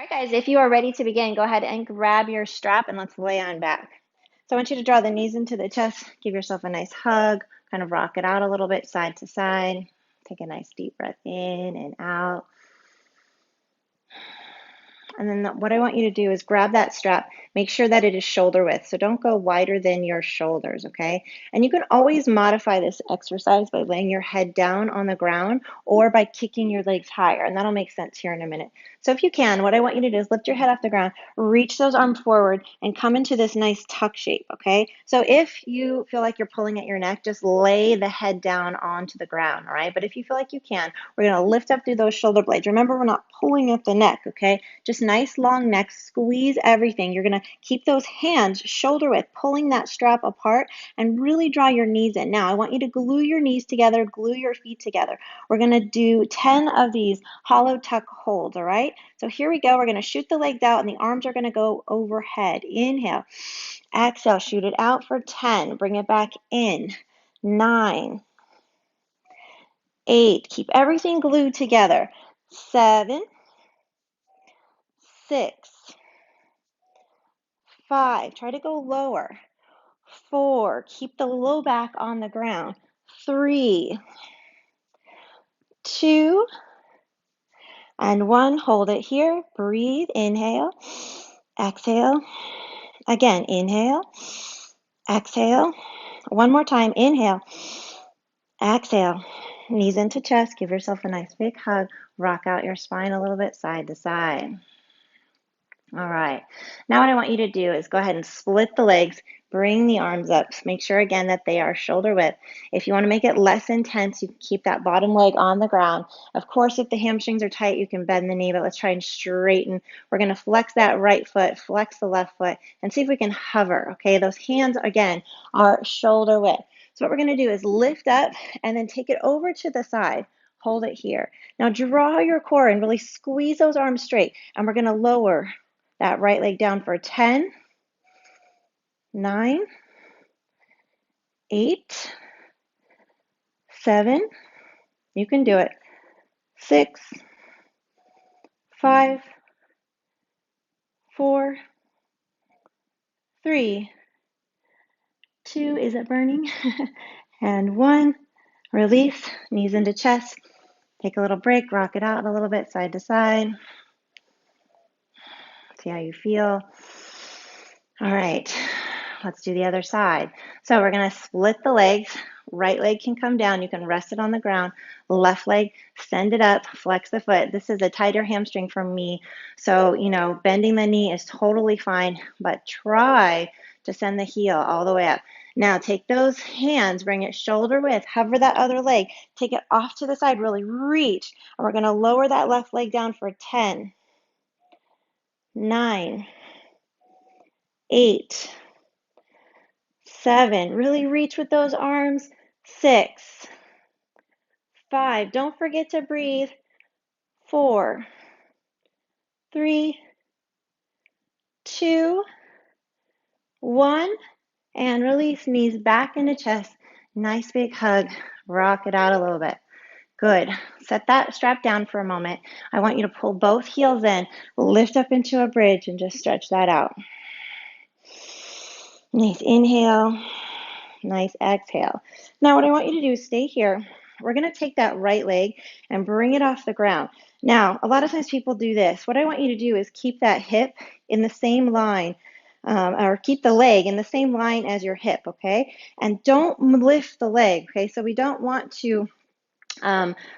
right, guys, if you are ready to begin, go ahead and grab your strap and let's lay on back. So I want you to draw the knees into the chest, give yourself a nice hug, kind of rock it out a little bit side to side. Take a nice deep breath in and out. And then what I want you to do is grab that strap. Make sure that it is shoulder width. So don't go wider than your shoulders, okay? And you can always modify this exercise by laying your head down on the ground or by kicking your legs higher. And that'll make sense here in a minute. So if you can, what I want you to do is lift your head off the ground, reach those arms forward, and come into this nice tuck shape, okay? So if you feel like you're pulling at your neck, just lay the head down onto the ground, all right? But if you feel like you can, we're gonna lift up through those shoulder blades. Remember, we're not pulling at the neck, okay? Just nice long neck, squeeze everything. You're gonna keep those hands shoulder width, pulling that strap apart and really draw your knees in. Now, I want you to glue your knees together, glue your feet together. We're gonna do 10 of these hollow tuck holds, all right? So here we go. We're gonna shoot the legs out and the arms are gonna go overhead. Inhale, exhale, shoot it out for 10. Bring it back in. 9, 8, keep everything glued together. 7, 6, 5, try to go lower. 4, keep the low back on the ground. 3, 2, and 1. Hold it here. Breathe. Inhale. Exhale. Again, inhale. Exhale. One more time. Inhale. Exhale. Knees into chest. Give yourself a nice big hug. Rock out your spine a little bit side to side. All right. Now what I want you to do is go ahead and split the legs, bring the arms up. Make sure again that they are shoulder width. If you want to make it less intense, you can keep that bottom leg on the ground. Of course, if the hamstrings are tight, you can bend the knee, but let's try and straighten. We're going to flex that right foot, flex the left foot, and see if we can hover. Okay, those hands again are shoulder width. So what we're going to do is lift up and then take it over to the side. Hold it here. Now draw your core and really squeeze those arms straight, and we're going to lower that right leg down for 10, 9, 8, 7, you can do it, 6, 5, 4, 3, 2, is it burning? And 1, release, knees into chest, take a little break, rock it out a little bit side to side, see how you feel. All right, let's do the other side. So we're going to split the legs. Right leg can come down. You can rest it on the ground. Left leg, send it up, flex the foot. This is a tighter hamstring for me. So, bending the knee is totally fine, but try to send the heel all the way up. Now take those hands, bring it shoulder width, hover that other leg, take it off to the side, really reach. And we're going to lower that left leg down for 10, 9, 8, 7, really reach with those arms. 6, 5, don't forget to breathe. 4, 3, 2, 1, and release. Knees back into chest. Nice big hug. Rock it out a little bit. Good. Set that strap down for a moment. I want you to pull both heels in, lift up into a bridge, and just stretch that out. Nice inhale. Nice exhale. Now what I want you to do is stay here. We're going to take that right leg and bring it off the ground. Now, a lot of times people do this. What I want you to do is keep that hip in the same line, or keep the leg in the same line as your hip, okay? And don't lift the leg, okay? So we don't want to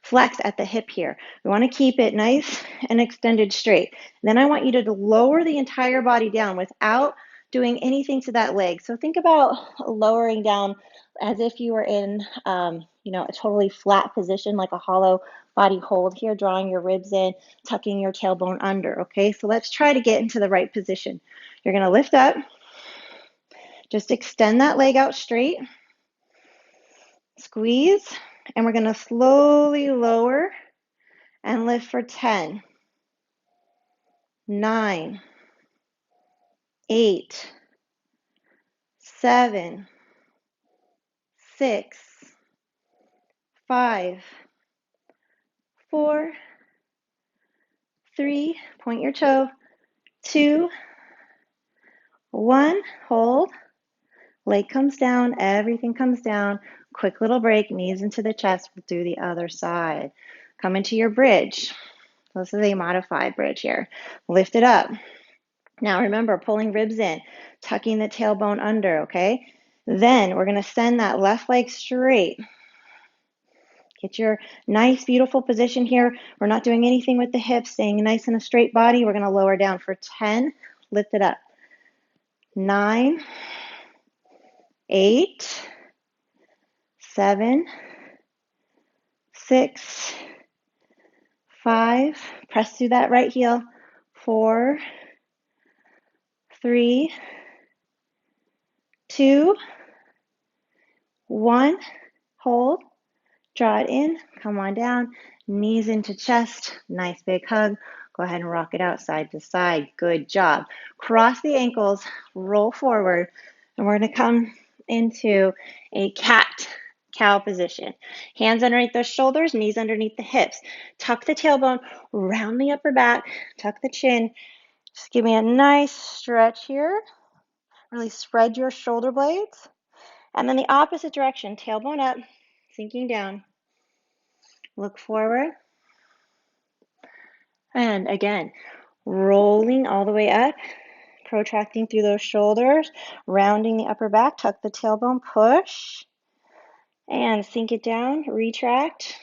flex at the hip here. We want to keep it nice and extended straight. And then I want you to lower the entire body down without doing anything to that leg. So think about lowering down as if you were in, a totally flat position, like a hollow body hold here, drawing your ribs in, tucking your tailbone under, okay? So let's try to get into the right position. You're going to lift up, just extend that leg out straight, squeeze, and we're going to slowly lower and lift for 10, 9, 8, 7, 6, 5, 4, 3, point your toe, 2, 1. Hold. Leg comes down. Everything comes down. Quick little break. Knees into the chest. We'll do the other side. Come into your bridge. This is a modified bridge here. Lift it up. Now remember, pulling ribs in, tucking the tailbone under, okay? Then we're going to send that left leg straight. Get your nice, beautiful position here. We're not doing anything with the hips, staying nice in a straight body. We're going to lower down for 10. Lift it up. 9, 8, 7, 6, 5. Press through that right heel. 4, 3, 2, 1. Hold. Draw it in, come on down, knees into chest, nice big hug. Go ahead and rock it out side to side. Good job. Cross the ankles, roll forward, and we're going to come into a cat-cow position. Hands underneath those shoulders, knees underneath the hips. Tuck the tailbone, round the upper back, tuck the chin. Just give me a nice stretch here. Really spread your shoulder blades. And then the opposite direction, tailbone up, sinking down. Look forward. And again, rolling all the way up, protracting through those shoulders, rounding the upper back, tuck the tailbone, push, and sink it down, retract,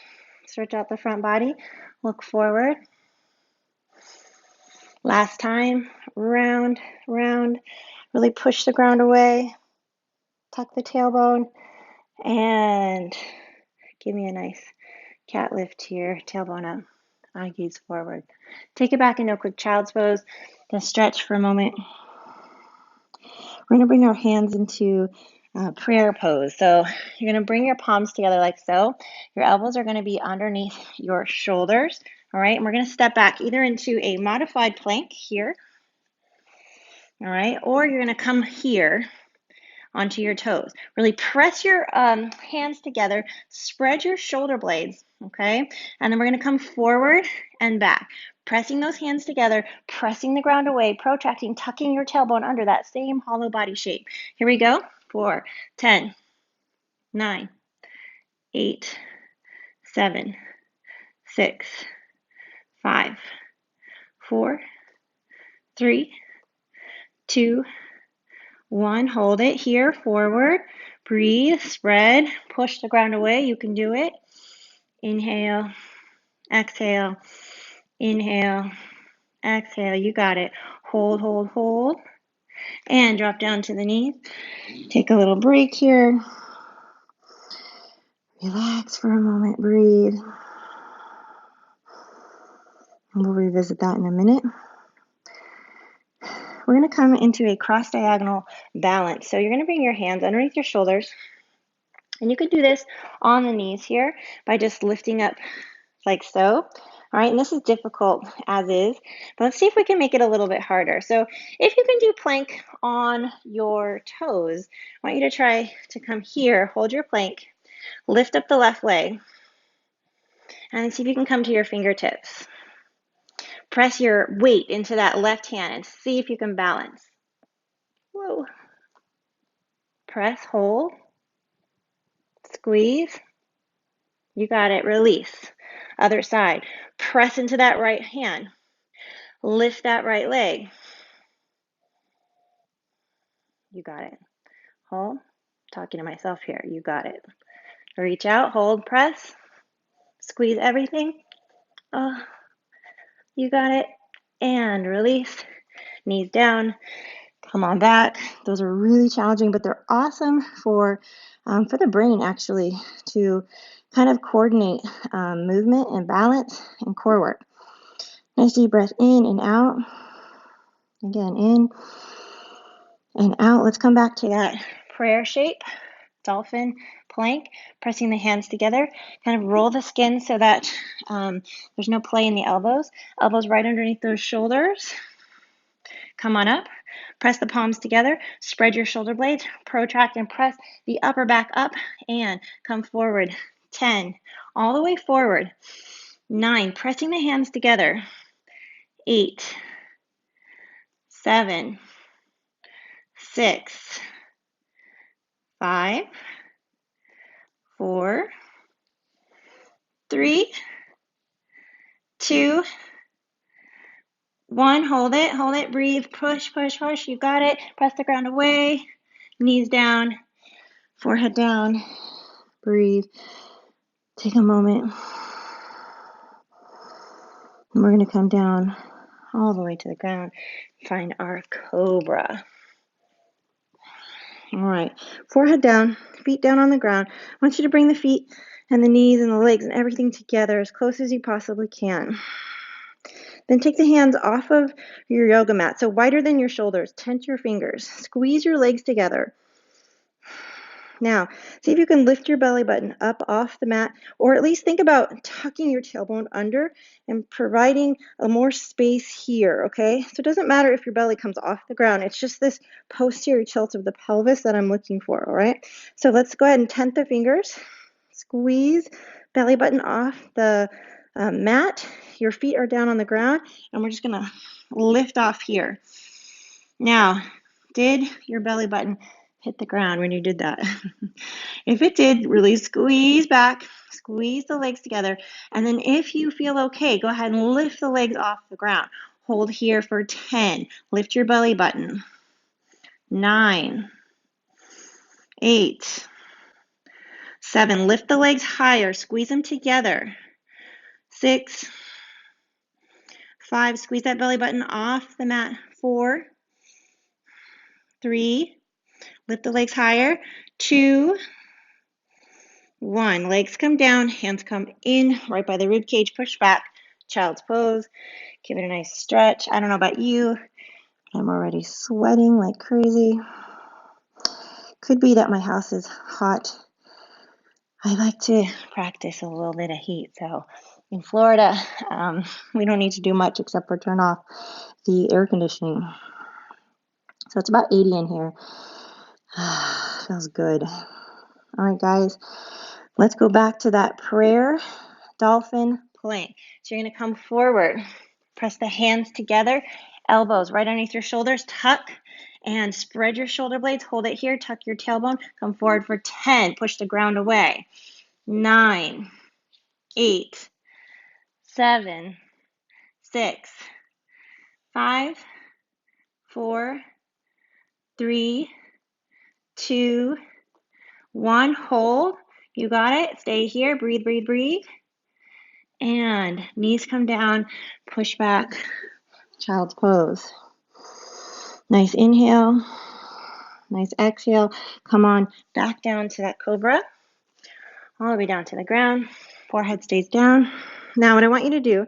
stretch out the front body, look forward. Last time, round, round, really push the ground away, tuck the tailbone, and give me a nice cat lift here, tailbone up, eye gaze forward. Take it back into a quick child's pose. Gonna stretch for a moment. We're gonna bring our hands into prayer pose. So you're gonna bring your palms together like so. Your elbows are gonna be underneath your shoulders. All right, and we're gonna step back either into a modified plank here. All right, or you're gonna come here onto your toes. Really press your hands together, spread your shoulder blades, okay? And then we're gonna come forward and back. Pressing those hands together, pressing the ground away, protracting, tucking your tailbone under that same hollow body shape. Here we go. 4, 10, 9, 8, 7, 6, 5, 4, 3, 2, 1. Hold it here, forward. Breathe, spread, push the ground away. You can do it. Inhale, exhale, inhale, exhale. You got it. Hold, hold, hold. And drop down to the knees. Take a little break here. Relax for a moment, breathe. We'll revisit that in a minute. We're going to come into a cross diagonal balance. So you're going to bring your hands underneath your shoulders. And you could do this on the knees here by just lifting up like so. All right, and this is difficult as is, but let's see if we can make it a little bit harder. So if you can do plank on your toes, I want you to try to come here, hold your plank, lift up the left leg, and see if you can come to your fingertips. Press your weight into that left hand and see if you can balance. Whoa. Press, hold, squeeze. You got it, release. Other side. Press into that right hand. Lift that right leg. You got it. Hold. Talking to myself here. You got it. Reach out, hold, press. Squeeze everything. Oh, you got it. And release. Knees down. Come on back. Those are really challenging, but they're awesome for the brain actually to kind of coordinate movement and balance and core work. Nice deep breath in and out. Again, in and out. Let's come back to that prayer shape, Dolphin Plank, pressing the hands together. Kind of roll the skin so that there's no play in the elbows. Elbows right underneath those shoulders. Come on up. Press the palms together. Spread your shoulder blades. Protract and press the upper back up and come forward. 10. All the way forward. 9. Pressing the hands together. 8. 7, 6, 5, 4, 3, 2, 1. Hold it, breathe, push, push, push. You got it. Press the ground away, knees down, forehead down, breathe. Take a moment. And we're going to come down all the way to the ground, find our Cobra. All right, forehead down, feet down on the ground. I want you to bring the feet and the knees and the legs and everything together as close as you possibly can. Then take the hands off of your yoga mat, so wider than your shoulders. Tent your fingers. Squeeze your legs together. Now, see if you can lift your belly button up off the mat, or at least think about tucking your tailbone under and providing a more space here, okay? So it doesn't matter if your belly comes off the ground. It's just this posterior tilt of the pelvis that I'm looking for, all right? So let's go ahead and tent the fingers. Squeeze belly button off the mat. Your feet are down on the ground, and we're just going to lift off here. Now, did your belly button hit the ground when you did that? If it did, really squeeze back, squeeze the legs together, and then if you feel okay, go ahead and lift the legs off the ground. Hold here for 10. Lift your belly button. 9, 8, 7. Lift the legs higher, squeeze them together. 6, 5. Squeeze that belly button off the mat. 4, 3. Lift the legs higher. 2, 1. Legs come down, hands come in, right by the rib cage. Push back, child's pose. Give it a nice stretch. I don't know about you, but I'm already sweating like crazy. Could be that my house is hot. I like to practice a little bit of heat. So in Florida, we don't need to do much except for turn off the air conditioning. So it's about 80 in here. Feels good. All right, guys, let's go back to that prayer, Dolphin Plank. So you're going to come forward, press the hands together, elbows right underneath your shoulders, tuck and spread your shoulder blades. Hold it here, tuck your tailbone, come forward for 10, push the ground away. 9, 8, 7, 6, 5, 4, 3, 2, 1. Hold. You got it. Stay here. Breathe, breathe, breathe. And knees come down, push back, child's pose. Nice inhale, nice exhale. Come on back down to that Cobra, all the way down to the ground. Forehead stays down. Now what I want you to do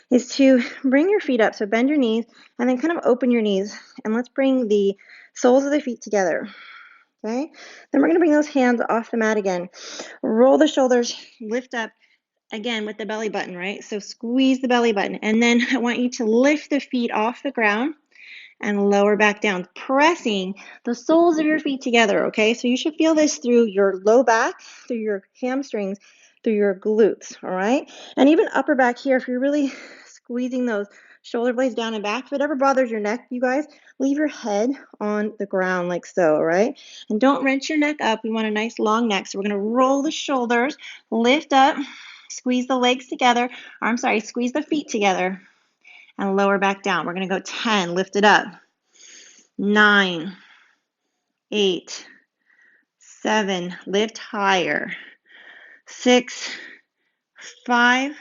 is to bring your feet up, so bend your knees, and then kind of open your knees, and let's bring the soles of the feet together. Okay? Then we're going to bring those hands off the mat again. Roll the shoulders, lift up, again with the belly button, right? So squeeze the belly button. And then I want you to lift the feet off the ground and lower back down, pressing the soles of your feet together, okay? So you should feel this through your low back, through your hamstrings, through your glutes, all right? And even upper back here, if you're really squeezing those shoulder blades down and back, if it ever bothers your neck, you guys, leave your head on the ground like so, all right? And don't wrench your neck up. We want a nice long neck. So we're going to roll the shoulders, lift up, squeeze the legs together, squeeze the feet together and lower back down. We're going to go 10, lift it up. 9, 8, 7, lift higher. 6, 5,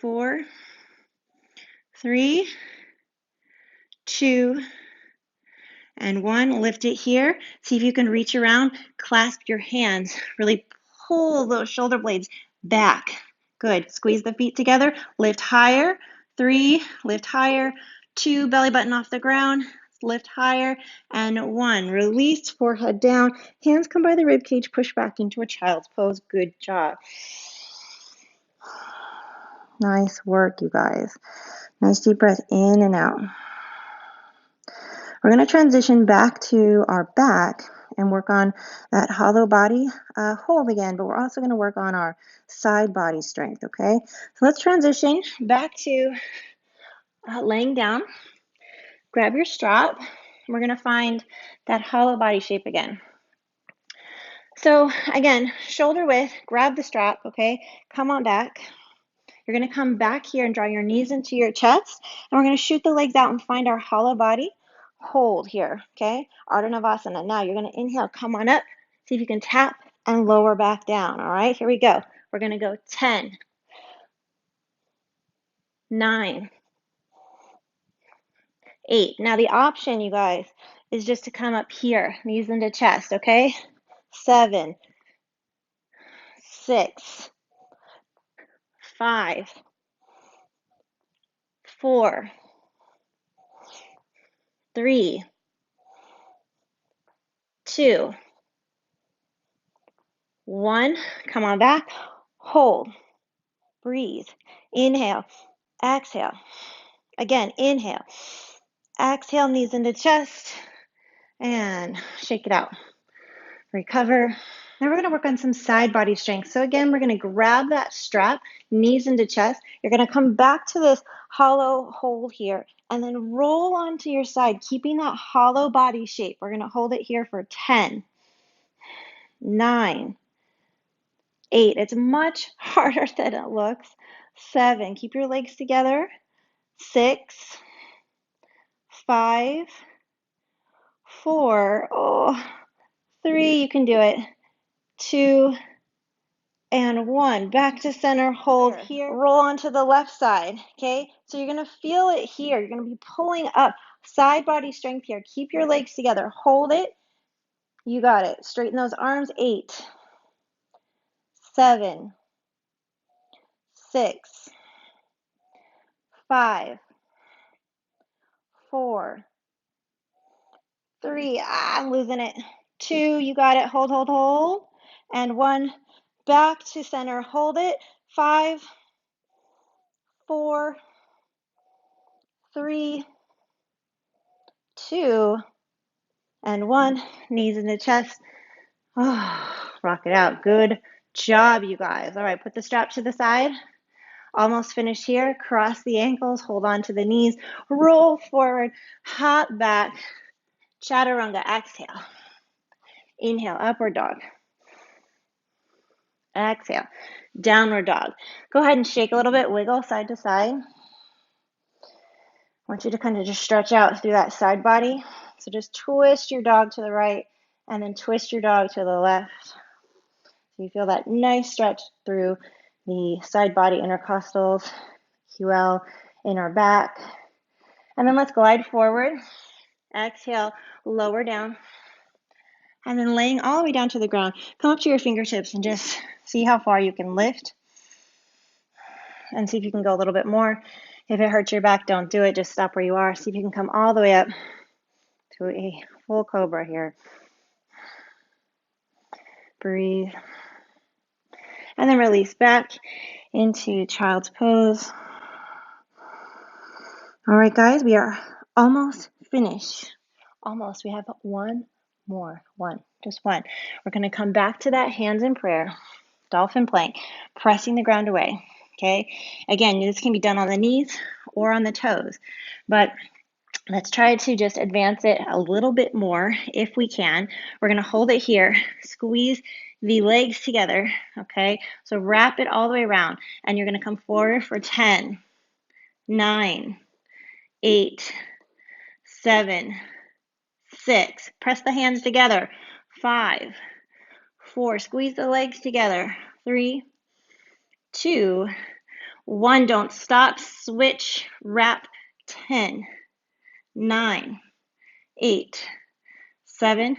4, 3, 2, and 1. Lift it here. See if you can reach around, clasp your hands, really pull those shoulder blades back. Good. Squeeze the feet together, lift higher. 3, lift higher. 2, belly button off the ground, lift higher. And 1, release, forehead down. Hands come by the rib cage, push back into a child's pose. Good job. Nice work, you guys. Nice deep breath in and out. We're going to transition back to our back and work on that hollow body hold again, but we're also going to work on our side body strength, okay? So let's transition back to laying down. Grab your strap. We're going to find that hollow body shape again. So again, shoulder width, grab the strap, okay? Come on back. You're going to come back here and draw your knees into your chest, and we're going to shoot the legs out and find our hollow body. Hold here, okay? Ardha Navasana. Now you're going to inhale, come on up. See if you can tap and lower back down, all right? Here we go. We're going to go 10, 9, 8. Now the option, you guys, is just to come up here, knees into chest, okay? 7, 6, 5, 4, 3, 2, 1. Come on back. Hold. Breathe. Inhale. Exhale. Again, inhale. Exhale, knees into chest. And shake it out. Recover. Now we're going to work on some side body strength. So again, we're going to grab that strap, knees into chest. You're going to come back to this hollow hold here and then roll onto your side, keeping that hollow body shape. We're going to hold it here for 10, 9, 8. It's much harder than it looks. 7. Keep your legs together. 6, 5, 4, 3. You can do it. 2, and 1. Back to center, hold here. Roll onto the left side, okay? So you're going to feel it here. You're going to be pulling up. Side body strength here. Keep your legs together. Hold it. You got it. Straighten those arms. 8, 7, 6, 5, 4, 3. I'm losing it. 2. You got it. Hold, hold, hold. And 1. Back to center. Hold it. 5, 4, 3, 2, and 1. Knees in the chest. Oh, rock it out. Good job, you guys. All right, put the strap to the side. Almost finished here. Cross the ankles. Hold on to the knees. Roll forward. Hop back. Chaturanga. Exhale. Inhale. Upward dog. Exhale. Downward dog. Go ahead and shake a little bit. Wiggle side to side. I want you to kind of just stretch out through that side body. So just twist your dog to the right and then twist your dog to the left. So you feel that nice stretch through the side body intercostals, QL, inner back. And then let's glide forward. Exhale, lower down. And then laying all the way down to the ground. Come up to your fingertips and just see how far you can lift. And see if you can go a little bit more. If it hurts your back, don't do it. Just stop where you are. See if you can come all the way up to a full Cobra here. Breathe. And then release back into child's pose. All right, guys, we are almost finished. Almost. We have one more. Just one. We're going to come back to that hands in prayer, Dolphin Plank, pressing the ground away. Okay. Again, this can be done on the knees or on the toes, but let's try to just advance it a little bit more if we can. We're going to hold it here, squeeze the legs together. Okay. So wrap it all the way around, and you're going to come forward for 10, 9, 8, 7, 6. Press the hands together. 5, 4. Squeeze the legs together. 3, 2, 1. Don't stop. Switch. Wrap. 10, 9, 8, 7,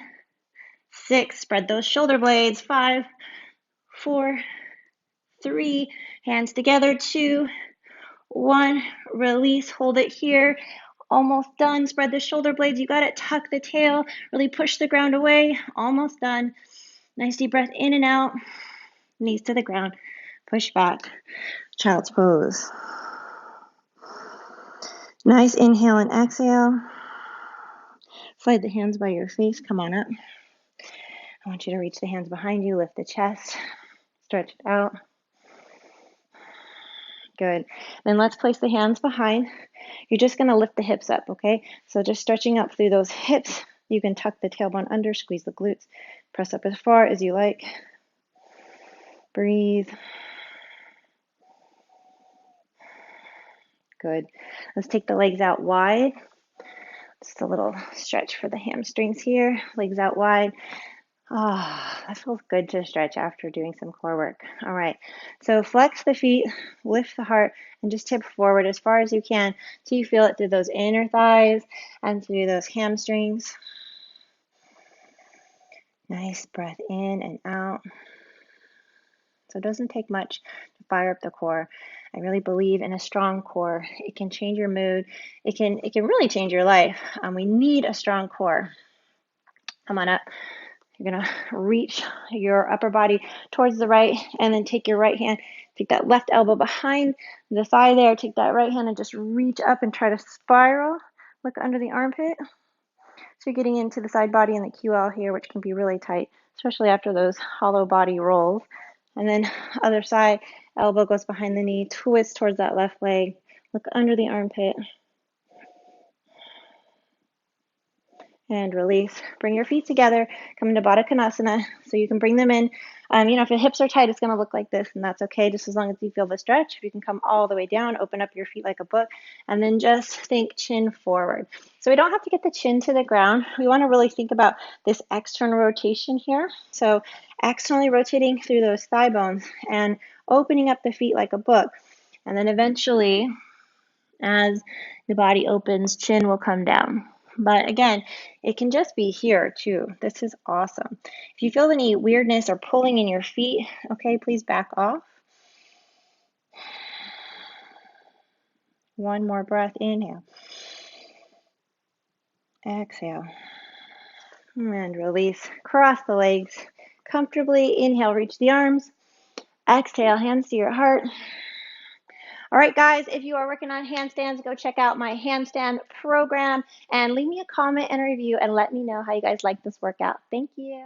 6. Spread those shoulder blades. 5, 4, 3. Hands together. 2, 1. Release. Hold it here. Almost done. Spread the shoulder blades. You got it. Tuck the tail. Really push the ground away. Almost done. Nice deep breath in and out. Knees to the ground. Push back. Child's pose. Nice inhale and exhale. Slide the hands by your face. Come on up. I want you to reach the hands behind you. Lift the chest. Stretch it out. Good. Then let's place the hands behind. You're just going to lift the hips up, okay? So just stretching up through those hips. You can tuck the tailbone under, squeeze the glutes, press up as far as you like. Breathe. Good. Let's take the legs out wide. Just a little stretch for the hamstrings here. Legs out wide. Ah, that feels good to stretch after doing some core work. All right, so flex the feet, lift the heart, and just tip forward as far as you can till you feel it through those inner thighs and through those hamstrings. Nice breath in and out. So it doesn't take much to fire up the core. I really believe in a strong core. It can change your mood. It can really change your life. We need a strong core. Come on up. You're going to reach your upper body towards the right and then take your right hand, take that left elbow behind the thigh there, take that right hand and just reach up and try to spiral. Look under the armpit. So you're getting into the side body and the QL here, which can be really tight, especially after those hollow body rolls. And then other side, elbow goes behind the knee, twist towards that left leg. Look under the armpit. And release. Bring your feet together. Come into Baddha Konasana. So you can bring them in. If the hips are tight, it's going to look like this, and that's okay, just as long as you feel the stretch. If you can come all the way down, open up your feet like a book, and then just think chin forward. So we don't have to get the chin to the ground. We want to really think about this external rotation here. So externally rotating through those thigh bones and opening up the feet like a book. And then eventually, as the body opens, chin will come down. But again, it can just be here too. This is awesome. If you feel any weirdness or pulling in your feet, okay, please back off. One more breath. Inhale. Exhale. And release. Cross the legs comfortably. Inhale, reach the arms. Exhale, hands to your heart. All right, guys, if you are working on handstands, go check out my handstand program and leave me a comment and a review and let me know how you guys like this workout. Thank you.